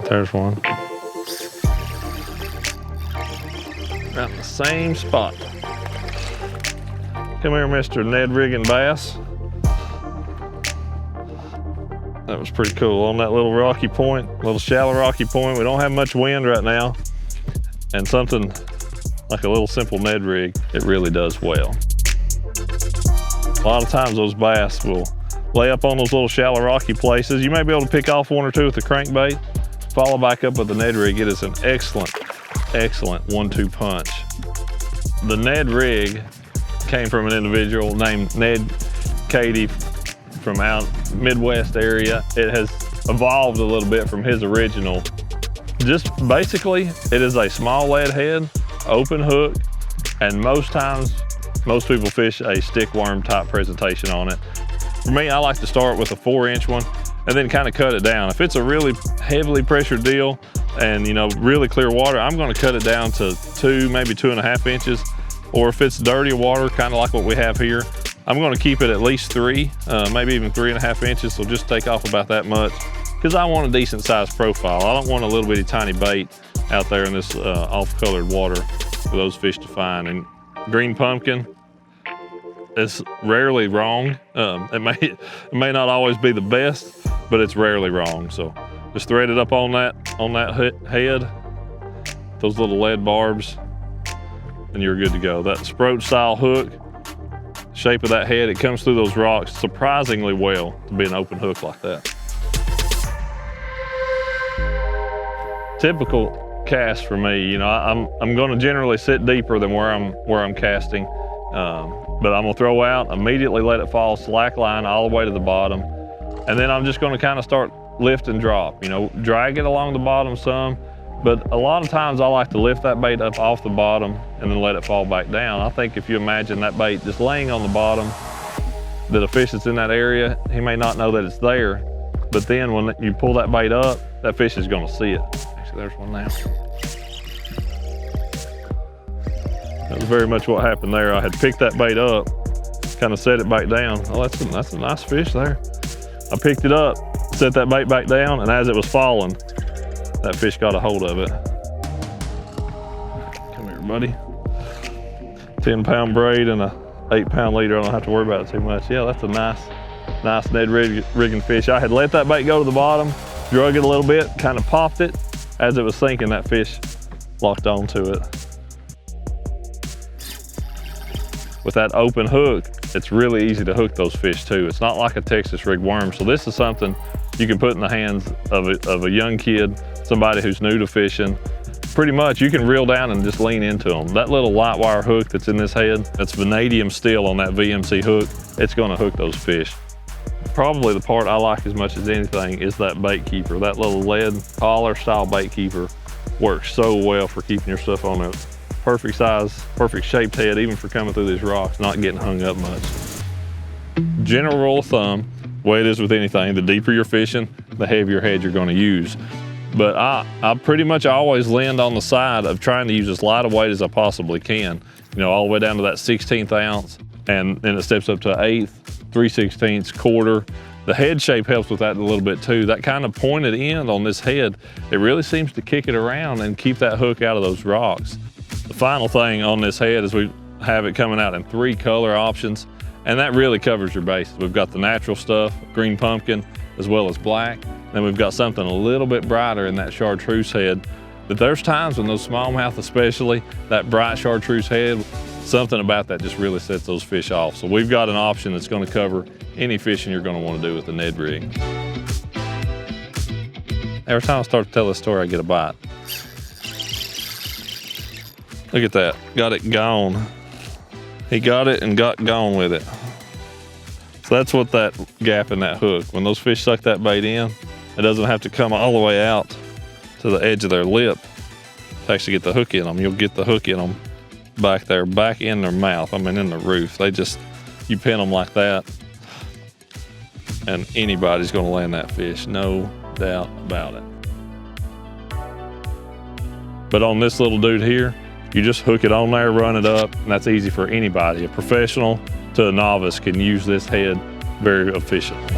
There's one. Right in the same spot. Come here, Mr. Ned Rigging Bass. That was pretty cool on that little rocky point, little shallow rocky point. We don't have much wind right now. And something like a little simple Ned rig, it really does well. A lot of times those bass will lay up on those little shallow rocky places. You may be able to pick off one or two with the crankbait, follow back up with the Ned rig. It is an excellent, excellent 1-2 punch. The Ned rig came from an individual named Ned Katie from out Midwest area. It has evolved a little bit from his original. Just basically, it is a small lead head, open hook, and most times, most people fish a stick worm type presentation on it. For me, I like to start with a 4-inch one and then kind of cut it down. If it's a really heavily pressured deal and really clear water, I'm gonna cut it down to 2, maybe 2.5 inches. Or if it's dirty water, kind of like what we have here, I'm gonna keep it at least 3, maybe even 3.5 inches, so just take off about that much, because I want a decent sized profile. I don't want a little bitty tiny bait out there in this off-colored water for those fish to find. And green pumpkin is rarely wrong. It may not always be the best, but it's rarely wrong. So just thread it up on that head, those little lead barbs, and you're good to go. That Sproat style hook, shape of that head, it comes through those rocks surprisingly well to be an open hook like that. Typical cast for me, I'm going to generally sit deeper than where I'm casting, but I'm going to throw out, immediately let it fall slack line all the way to the bottom, and then I'm just going to kind of start lift and drop. Drag it along the bottom some, but a lot of times I like to lift that bait up off the bottom and then let it fall back down. I think if you imagine that bait just laying on the bottom, that a fish that's in that area, he may not know that it's there, but then when you pull that bait up, that fish is going to see it. Actually, there's one now. That was very much what happened there. I had picked that bait up, kind of set it back down. Oh, that's a nice fish there. I picked it up, set that bait back down, and as it was falling, that fish got a hold of it. Come here, buddy. 10-pound braid and a 8-pound leader. I don't have to worry about it too much. Yeah, that's a nice Ned rigging fish. I had let that bait go to the bottom, drug it a little bit, kind of popped it. As it was sinking, that fish locked onto it. With that open hook, it's really easy to hook those fish too. It's not like a Texas rig worm. So this is something you can put in the hands of a young kid, somebody who's new to fishing. Pretty much you can reel down and just lean into them. That little light wire hook that's in this head, that's vanadium steel on that VMC hook, it's gonna hook those fish. Probably the part I like as much as anything is that bait keeper. That little lead collar style bait keeper works so well for keeping your stuff on a perfect size, perfect shaped head, even for coming through these rocks, not getting hung up much. General rule of thumb, the way it is with anything, the deeper you're fishing, the heavier head you're gonna use. But I pretty much always land on the side of trying to use as light a weight as I possibly can. All the way down to that 1/16 ounce, and then it steps up to 1/8, 3/16, quarter. The head shape helps with that a little bit too. That kind of pointed end on this head, it really seems to kick it around and keep that hook out of those rocks. The final thing on this head is we have it coming out in 3 color options, and that really covers your bases. We've got the natural stuff, green pumpkin, as well as black. Then we've got something a little bit brighter in that chartreuse head. But there's times when those smallmouth especially, that bright chartreuse head, something about that just really sets those fish off. So we've got an option that's gonna cover any fishing you're gonna wanna do with the Ned rig. Every time I start to tell this story, I get a bite. Look at that, got it gone. He got it and got gone with it. So that's what that gap in that hook, when those fish suck that bait in, it doesn't have to come all the way out to the edge of their lip to actually get the hook in them. You'll get the hook in them back there, back in their mouth, in the roof. You pin them like that, and anybody's gonna land that fish, no doubt about it. But on this little dude here, you just hook it on there, run it up, and that's easy for anybody. A professional to a novice can use this head very efficiently.